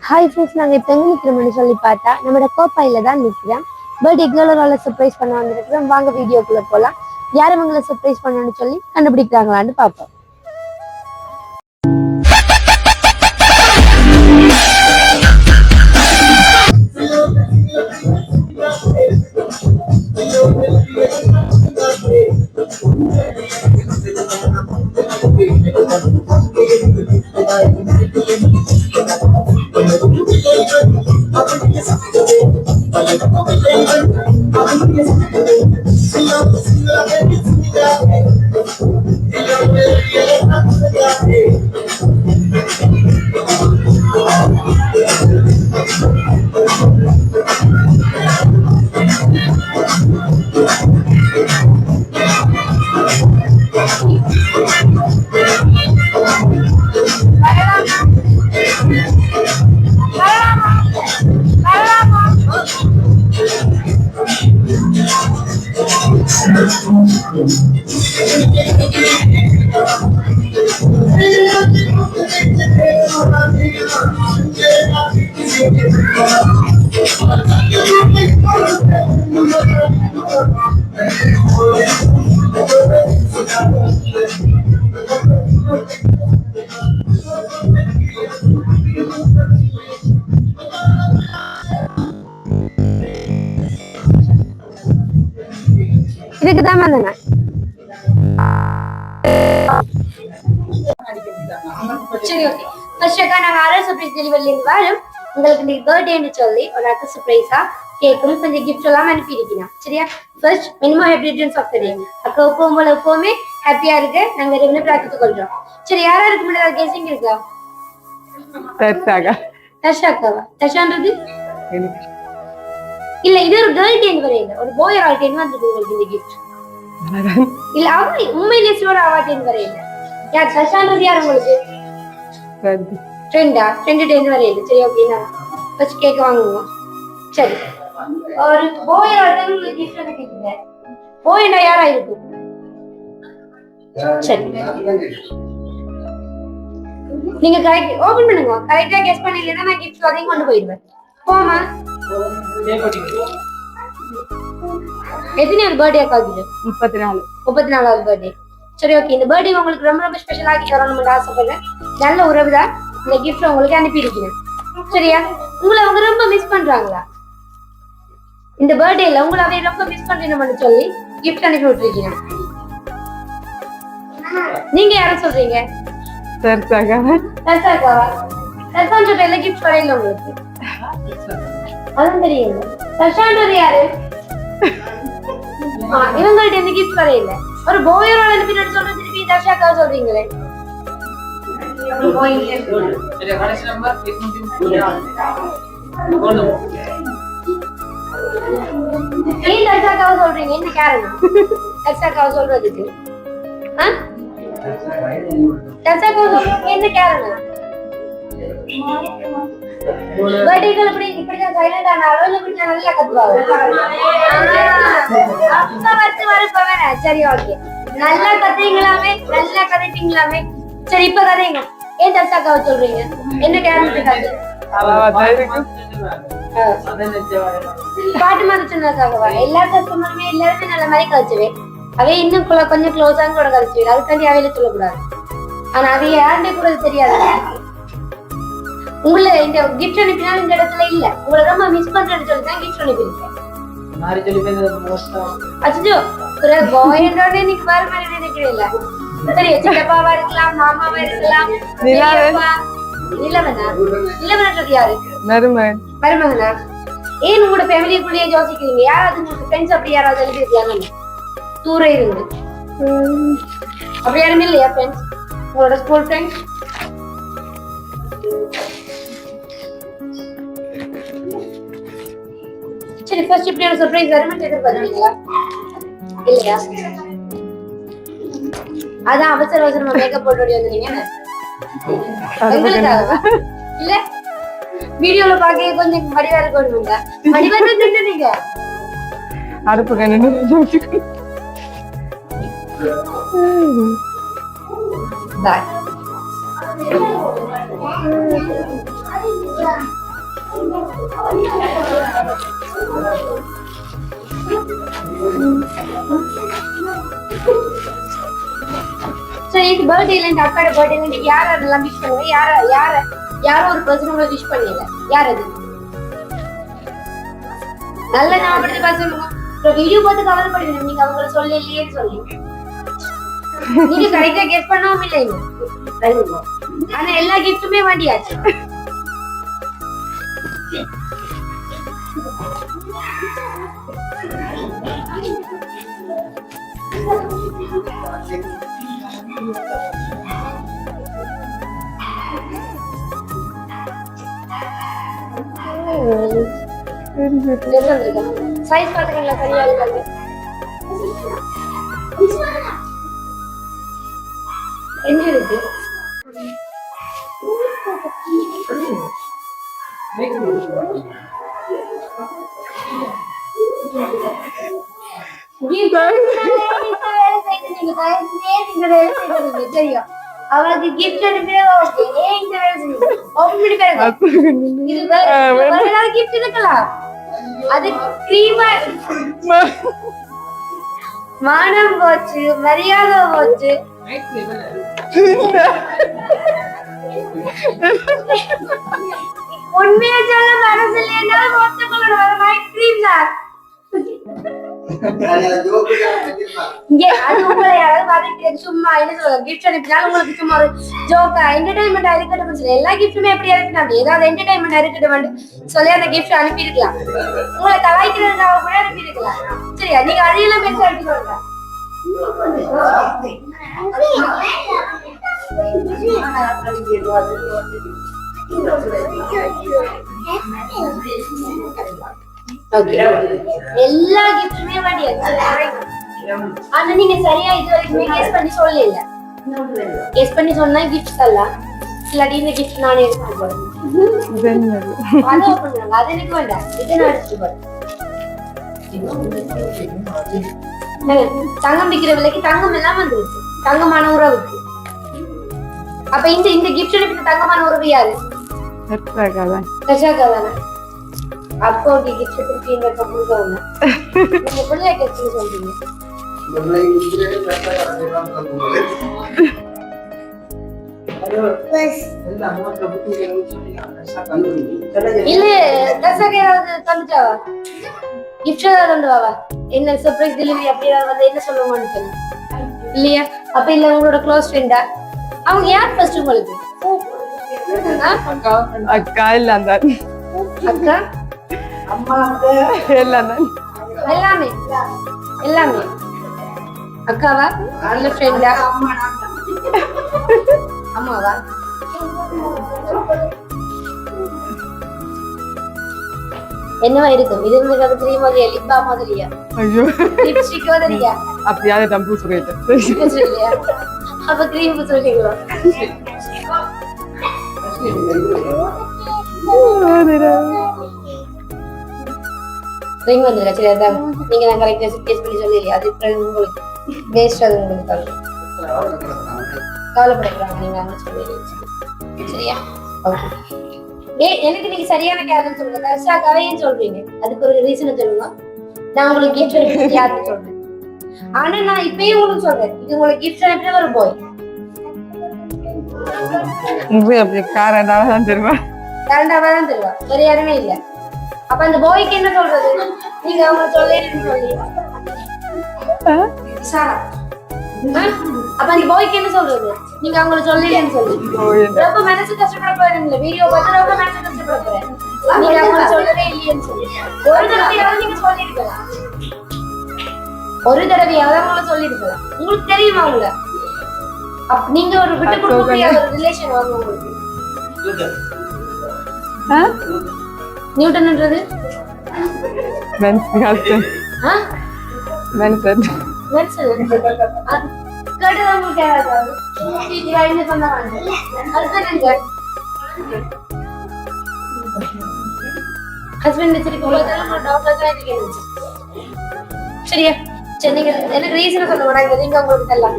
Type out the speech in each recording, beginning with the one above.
Hi friends, நாங்கள் இப்போ எங்கே நிற்கிறோம்னு சொல்லி பார்த்தா நம்மளோட கோப்பாயில் தான் நிற்கிறோம். பர்த்டே கேர்ளோட சர்ப்ரைஸ் பண்ண வந்துருக்கிறோம். வாங்க வீடியோக்குள்ளே போகலாம். யார் அவங்களை சர்ப்ரைஸ் பண்ணணும்னு சொல்லி கண்டுபிடிக்கிறாங்களான்னு பார்ப்போம். இதுக்கு தான் வந்தேன். சரி, ஓகே. ஃபர்ஸ்ட் நாங்க ஆர்டர் சர்ப்ரைஸ் டெலிவரில இருந்து வரோம். உங்களுக்கு இன்னைக்கு பர்த்டேன்னு சொல்லி ஒரு அடுத்த சர்ப்ரைஸா கேக்கும் கொஞ்சம் கிஃப்ட் எல்லாம் அனுப்பி இருக்கீங்க. சரியா? First minimum happy returns of the day. அக்கா உங்களை எப்பவுமே ஹாப்பியா இருக்கு நாங்க ரெவென்யூ பிரார்த்தித்துக் கொள்றோம். சரி, யாரா இருக்கு முடியாது கேசிங் இருக்கா? தர்ஷாக்காவா? தர்ஷான்றது இல்ல, இது ஒரு கேர்ள் டேன் வரையில ஒரு பாய் ஆல் டேன் வந்திருக்கு உங்களுக்கு இந்த கிஃப்ட். இல்ல, அவ உண்மையிலேயே ஸ்டோர் ஆவா டேன் வரையில. யார் தர்ஷான்றது? யார் உங்களுக்கு ஃப்ரெண்டா? ஃப்ரெண்ட் டேன் வரையில. சரி, ஓகே. நான் ஃபர்ஸ்ட் கேக் வாங்குவோம். சரி, ஒரு பாய் ஆல் டேன் உங்களுக்கு கிஃப்ட் பண்ணிட்டீங்க. பாய்னா யாரா இருக்கும்? சரி, நீங்க கரெக்ட் ஓபன் பண்ணுங்க. கரெக்ட்டா கெஸ் பண்ணீங்கன்னா நான் கிஃப்ட் அதையும் கொண்டு போயிடுவேன். போமா. எத்தனை பர்த்டே ஆகுது? 34வது பர்த்டே. சரி, ஓகே. இந்த பர்த்டே உங்களுக்கு ரொம்ப ரொம்ப ஸ்பெஷல் ஆக்கி தரணும்னு ஆசைப்படுறேன். நல்ல உறவுதான் இந்த கிஃப்ட் உங்களுக்கு அனுப்பி இருக்கேன். சரியா? உங்களை அவங்க ரொம்ப மிஸ் பண்றாங்களா? இந்த பர்த்டேல உங்களை அவங்க ரொம்ப மிஸ் பண்றீங்கன்னு சொல்லி கிஃப்ட் அனுப்பி விட்டுருக்கீங்க. நீங்க யார சொல்றீங்க? தர்ஷாக்காவா? தர்ஷான்ற பேர்ல கிஃப்ட் வரையில உங்களுக்கு அதுவும் தெரியுங்க. தர்ஷான்றது யாரு? இவங்கள்ட்ட எந்த கிஃப்ட் வரையில. ஒரு போயரோட அனுப்பிட்டு சொல்ற திருப்பி தர்ஷாக்காவா சொல்றீங்களே. ஏன் தர்ஷாக்காவா சொல்றீங்க? என்ன காரணம் தர்ஷாக்காவா சொல்றதுக்கு? என்ன காரணம்? பர்த்டேகள் இப்படிதான் சைலண்ட் ஆனாலும் இல்ல இப்படி நல்லா கத்துவாங்க. அப்ப வச்சு வரப்போவேன். சரி, ஓகே. நல்லா கத்துறீங்களாமே, நல்லா கதைப்பீங்களாமே. சரி, இப்ப கதைங்க. ஏன் தர்ஷாக்காவை சொல்றீங்க? என்ன காரணத்துக்காக? பாட்டு மாதிரி சொன்னதுக்காகவா? எல்லா கஸ்டமருமே எல்லாருமே நல்ல மாதிரி கழிச்சுவேன். அவை இன்னும் கொஞ்சம் க்ளோஸா கூட கழிச்சுவேன். அதுக்காண்டி அவையில சொல்லக்கூடாது. ஆனா அது யாருன்னே கூட தெரியாது. உங்களை இந்த கிஃப்ட் அனுப்பினாலும் இந்த இடத்துல இல்ல. உங்களை ரொம்ப மிஸ் பண்றேன்னு சொல்லி தான் கிஃப்ட் அனுப்பியிருக்கேன். அச்சோ, ஒரு பாய்ன்றோட இன்னைக்கு வர மாதிரி நினைக்கிறேன். சரி, சித்தப்பாவா இருக்கலாம், மாமாவா இருக்கலாம். நிலவனன்றது யாரு? மருமகனா? ஏன் உங்களோட ஃபேமிலிக்குள்ளேயே யோசிக்கிறீங்க? யாராவது உங்களுக்கு ஃப்ரெண்ட்ஸ் அப்படி யாராவது எழுதிருக்காங்க தூர இருந்து? அப்படி யாருமே இல்லையா ஃப்ரெண்ட்ஸ்? உங்களோட ஸ்கூல் ஃப்ரெண்ட்ஸ்? சரி, ஃபர்ஸ்ட் இப்படி ஒரு சர்ப்ரைஸ் வரும்னு எதிர்பார்த்தீங்களா? இல்லையா? அதான் அவசர அவசரமா மேக்கப் போட்டு ஓடி வந்தீங்க. இல்ல, வீடியோல பாக்க கொஞ்சம் மடிவா இருக்கணுங்க. மடிவா நின்னுட்டீங்க. அடுப்பு கண்ணு Bye. சரி இது பர்த்டேல இந்த அக்காட பர்த்டேல யார் அதெல்லாம் விஷ் பண்ணுங்க யாரோ ஒரு பர்சன் உங்களை விஷ் பண்ணல யார் அது நல்ல ஞாபகப்படுத்தி பார்த்து சொல்லுங்க வீடியோ பார்த்து கவலைப்படுவீங்க நீங்க அவங்கள சொல்லலையேன்னு சொல்லி நீங்க கரெக்டா கெஸ் பண்ணவும் இல்லைங்க ஆனா எல்லா கிஃப்ட்டுமே வாண்டியாச்சு சைஸ் பாத்துக்கீங்களா சரியா இருக்காது எங்க இருக்கு அவளுக்கு கிஃப்ட் அனுப்பியே ஓகே இந்த வேலை ஓபன் பண்ணி பாருங்க இது கிஃப்ட் இருக்கலாம் அது கிரீமா மானம் போச்சு மரியாதை போச்சு உண்மையா சொல்ல மனசு இல்லையா ஒத்துக்கொள்ளணும் ஐஸ்கிரீம் தான் சும்மா என்ன சொல்லுங்க கிஃப்ட் அனுப்பினாலும் உங்களுக்கு சும்மா ஒரு ஜோக்கா என்டர்டைன்மெண்ட் இருக்கட்டும் எல்லா கிஃப்ட்டுமே எப்படி அனுப்பினா ஏதாவது என்டர்டைன்மெண்ட் இருக்கட்டும் சொல்லி அந்த கிஃப்ட் அனுப்பியிருக்கலாம் உங்களை கலாய்க்கிறதுக்காக கூட அனுப்பியிருக்கலாம் சரியா நீங்க அதையெல்லாம் பேச அனுப்பிக்கோங்க எல்லா கிஃப்ட்டுமே ஆனா நீங்க சரியா இது வரைக்குமே கெஸ் பண்ணி சொல்லல கெஸ் பண்ணி சொன்னா கிஃப்ட் தரலாம் இல்லாட்டி இந்த கிஃப்ட் நானே எடுத்துட்டு போறேன் அது ஓபன் அது எனக்கு வேண்டாம் இது நான் எடுத்துட்டு போறேன் தங்கம் விக்கிற விலைக்கு தங்கம் எல்லாம் வந்துருச்சு தங்கமான உறவுக்கு அப்ப இந்த கிஃப்ட் எடுத்து தங்கமான உறவு யாரு அப்போ கிஃப்ட் திருப்பி இந்த கொடுக்கணும் நீங்க பிள்ளை கெஸ்ட் சொல்றீங்க இல்ல தசகே தந்துட்டாவா கிஃப்ட் தந்துவாவா என்ன சர்ப்ரைஸ் டெலிவரி அப்படி வந்து என்ன சொல்லுவாங்கன்னு சொல்லு இல்லையா அப்ப இல்ல உங்களோட க்ளோஸ் ஃப்ரெண்டா அவங்க யார் ஃபர்ஸ்ட் உங்களுக்கு அக்கா இல்ல அந்த அக்கா அம்மா எல்லாமே எல்லாமே அக்காவா இல்ல ஃப்ரெண்டா அம்மாவா என்னவா இருக்கும் இது உங்களுக்கு தெரியுமா லிப்பா மாதிரியா ஐயோ லிப்ஸ்டிக் மாதிரியா அப்படியே டம்பு சொல்லிட்டேன் அப்ப கிரீம் பூசுறீங்களா ரிங் வந்துடுறா சரி அதான் நீங்க நான் கரெக்டா கேஸ் பண்ணி சொல்லலையா அது உங்களுக்கு வேஸ்ட் அது உங்களுக்கு கவலைப்படக்கூடாது நீங்க அங்க சொல்லி சரியா ஓகே எனக்கு நீங்க சரியான கேரக்டர் சொல்லுங்க கரெக்டா கவையன்னு சொல்றீங்க அதுக்கு ஒரு ரீசனை சொல்லுங்க நான் உங்களுக்கு கிஃப்ட் அனுப்பி யாருக்கு சொல்றேன் ஆனா நான் இப்பயும் உங்களுக்கு சொல்றேன் இது உங்களுக்கு கிஃப்ட் அனுப்பின ஒரு பாய் அப்படி காரண்டாவா தான் தருவா வேற யாருமே இல்ல அப்ப அந்த பாய்க்கு என்ன சொல்றது நீங்க அவங்க சொல்லேன்னு சொல்லி அப்ப அந்த பாய்க்கு என்ன சொல்றது நீங்க அவங்கள சொல்லேன்னு சொல்லி ரொம்ப மனசு கஷ்டப்பட போறேன் இல்ல வீடியோ பார்த்து ரொம்ப மனசு கஷ்டப்பட போறேன் நீங்க அவங்கள சொல்லவே இல்லையேன்னு சொல்லி ஒரு தடவையாவது நீங்க சொல்லிருக்கலாம் அவங்கள சொல்லிருக்கலாம் உங்களுக்கு தெரியுமா அவங்கள நீங்க ஒரு விட்டு கொடுக்க முடியாத ஒரு ரிலேஷன் வாங்க உங்களுக்கு நியூட்டன்ன்றது மென்சன் கேட்டதா உங்களுக்கு யாராவது என்ன சொன்னாங்க ஹஸ்பண்ட் வச்சிருக்கும் போது டவுட்ல தான் இருக்கேன் சரியா சரி நீங்க எனக்கு ரீசன் சொல்ல மாட்டாங்க நீங்க உங்களுக்கு தெரியலாம்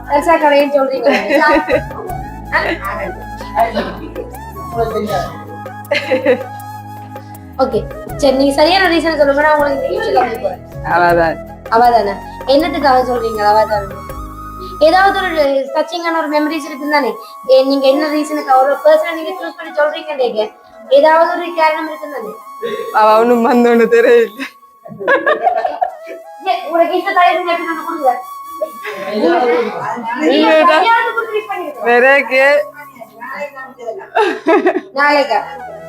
கர்சா கடைன்னு சொல்றீங்க ஓகே சரி நீங்க சரியான ரீசன் சொல்லுங்க நான் உங்களுக்கு இந்த gift வாங்கி போறேன் அவதான் அவதானே என்னத்துக்காக சொல்றீங்க அவதானே ஏதாவது ஒரு டச்சிங்கான ஒரு மெமரிஸ் இருக்கு தானே நீங்க என்ன ரீசனுக்கு ஒரு பர்சனை நீங்க சூஸ் பண்ணி சொல்றீங்க ஏதாவது ஒரு காரணம் இருக்கு தானே அவ ஒண்ணும் வந்தோன்னு தெரியல உங்களோட gift தயார் பண்ணி எடுத்து கொடுங்க வேறக்கு நாளைக்கா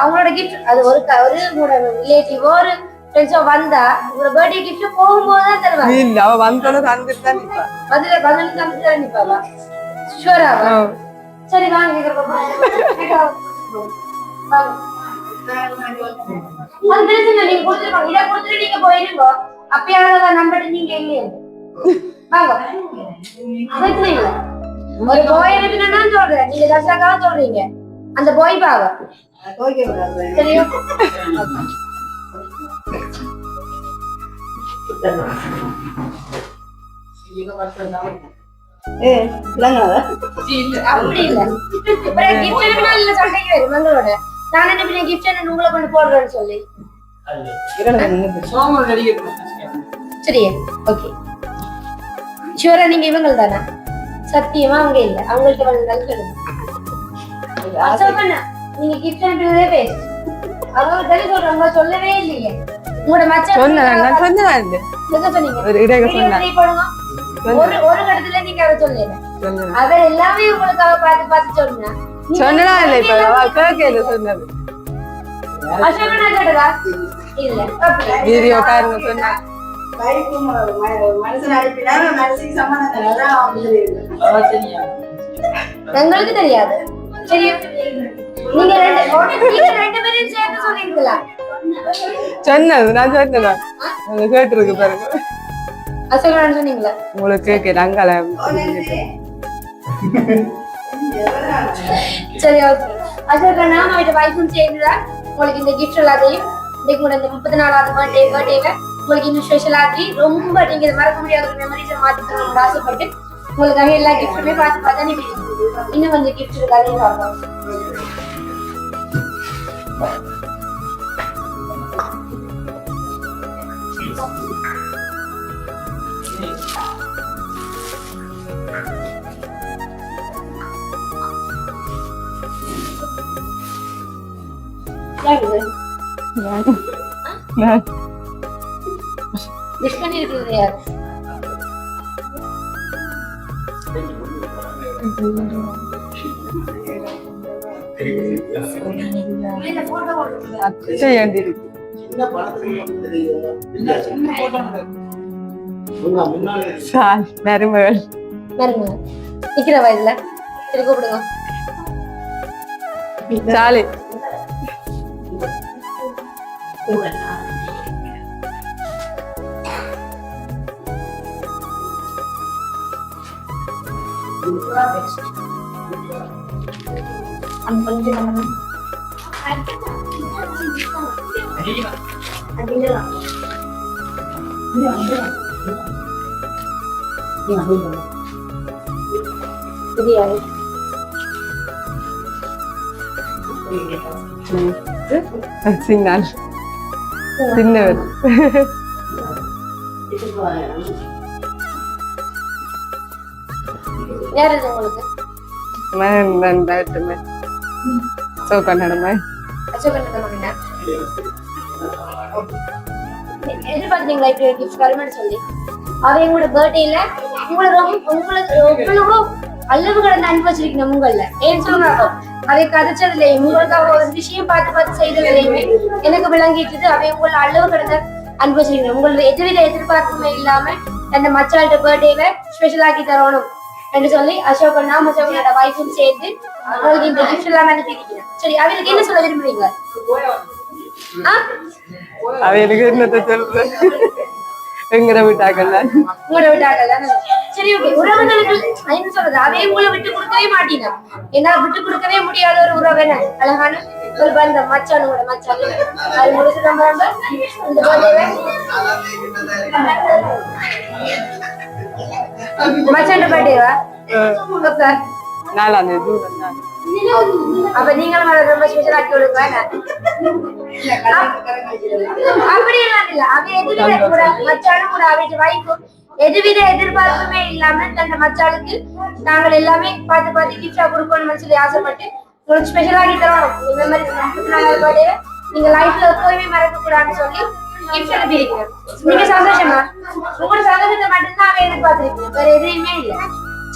அவங்களோட gift அது ஒரு உங்களோட ரிலேட்டிவ் ஒரு ஃப்ரெண்ட்ஸோ வந்தா உங்களோட பர்த்டே gift போகும்போது தான் தருவாங்க இல்ல அவ வந்தோன்னு தந்துட்டு தான் நிப்பா பதில் தந்து தர நிப்பாவா ஷூராவா சரி வாங்க அது பிரச்சனை நீங்க கொடுத்துருப்பாங்க இதை கொடுத்துட்டு நீங்க போயிருங்க அப்பயாவது நம்பர் நீங்க இல்லையே வாங்க பிரச்சனை இல்ல ஒரு போய் இருக்குன்னா சொல்றேன் நீங்க தசாக்காக சொல்றீங்க அந்த போய் பாவ சரியா அப்படி இல்ல இல்ல சண்டைக்கு வரும் மங்களோட நான் என்ன கிஃப்ட் உங்களை கொண்டு போடுறேன்னு சொல்லி சரியா ஓகே ஷூரா நீங்க இவங்க தானே சத்தியமா அவங்க இல்ல அவங்கள்ட்ட வந்தாலும் சொல்லுங்க நீங்க கிஃப்ட் அனுப்புறதே பேசு அவங்க தெரிய சொல்றாங்க சொல்லவே இல்லையே உங்களோட மச்சான் சொன்னீங்க ஒரு இடத்துல நீங்க அவ சொல்லல அவர் எல்லாமே உங்களுக்காக பார்த்து சொன்னா சொன்னா இல்ல இப்ப கேக்கல சொன்னது அசோகனா கேட்டதா இல்ல வீடியோ காரங்க சொன்னா எங்களுக்கு தெரியாது சரியா நீங்க ரெண்டு பேரும் சேர்த்து சொல்லிருக்கலாம் சொன்னது நான் சொன்னதா கேட்டிருக்கு பாருங்க அசோகனா சொன்னீங்களா உங்களுக்கு கேட்க அங்கால சரி ஓகே அசோகனா அவட்ட வைஃபும் சேர்ந்துதான் உங்களுக்கு இந்த கிஃப்ட் எல்லாத்தையும் இன்னைக்கு கூட இந்த 34வது பர்த்டேவை உங்களுக்கு இன்னும் ஸ்பெஷல் ஆக்கி ரொம்ப நீங்க மறக்க முடியாத ஒரு மெமரிஸை மாத்தி தரணும்னு ஆசைப்பட்டு உங்களுக்காக எல்லா கிஃப்ட்டுமே பார்த்து நீங்க இன்னும் கொஞ்சம் கிஃப்ட் இருக்காது பார்க்கலாம் விஷ் பண்ணி இருக்கிறது யார் மருமகள் நிக்கிற வயதுல சரி கூப்பிடுங்க சாலி சின்னால் சின்னவர் யார் இது உங்களுக்கு எதிர்பார்த்தீங்களா இப்படி ஒரு கிஃப்ட் வருமானு சொல்லி அவ எங்களோட பர்த்டேல உங்களுக்கு எவ்வளவோ அளவு கடந்து அனுப்பி வச்சிருக்கணும் உங்கள்ல ஏன்னு சொல்றாங்க அதை கதைச்சதுலயும் உங்களுக்காக ஒரு விஷயம் பார்த்து செய்ததுலயுமே எனக்கு விளங்கிட்டு அவை உங்களை அளவு கடந்த அனுப்பி வச்சிருக்கணும் உங்களோட எதுவித எதிர்பார்ப்புமே இல்லாம அந்த மச்சாள்கிட்ட பர்த்டேவை ஸ்பெஷல் ஆக்கி தரணும் என்று சொல்லி அசோகனா அசோகனோட வைஃபும் சேர்ந்து உங்களுக்கு இந்த கிஃப்ட் எல்லாம் அனுப்பியிருக்கிறேன் சரி அவங்களுக்கு என்ன சொல்ல விரும்புறீங்க அவங்களுக்கு என்னத்தை சொல்ற எங்கட விட்டாக்கல உங்களோட விட்டாக்கல சரி ஓகே உறவுகளுக்கு என்ன சொல்றது அதே உங்களை விட்டு கொடுக்கவே மாட்டீங்க ஏன்னா விட்டு கொடுக்கவே முடியாத ஒரு உறவு என்ன அழகான ஒரு பந்தம் மச்சானோட மச்சான் அது முடிச்சு நம்ம இந்த பர்த்டேவை மச்சான் பர்த்டேவா 4 ஜூன் அப்ப நீங்களும் அதை ரொம்ப ஸ்பெஷல் ஆக்கி விடுங்க. அப்படி எல்லாம் இல்ல, அவ எதுவித கூட மச்சாலும் கூட அவளுக்கு வைக்கும் எதுவித எதிர்பார்ப்புமே இல்லாம தன் மச்சாளுக்கு நாங்கள் எல்லாமே பார்த்து பார்த்து கிஃப்டா கொடுக்கணும்னு சொல்லி ஆசைப்பட்டு உங்களுக்கு ஸ்பெஷல் ஆகி தரோம். இந்த மாதிரி 34வது பர்த்டே நீங்க லைஃப்ல எப்பவுமே மறக்க கூடாதுன்னு சொல்லி கிஃப்ட் அனுப்பியிருக்கீங்க. நீங்க சந்தோஷமா? உங்களோட சந்தோஷத்தை மட்டும்தான் அவ எதிர்பார்த்திருக்கீங்க, வேற எதுவுமே இல்லை.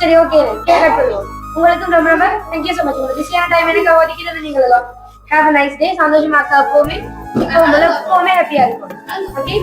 சரி, ஓகே, கேக் கட் பண்ணுவோம். உங்களுக்கும் ரொம்ப ரொம்ப தேங்க்யூ ஸோ மச். உங்களுக்கு பிஸியான டைம் எனக்கு ஒதுக்கிட்டு நீங்க எல்லாம் ஹேவ் அ நைஸ் டே. சந்தோஷமா இருக்கா எப்பவுமே, எப்பவுமே ஹாப்பியா இருக்கும். ஓகே.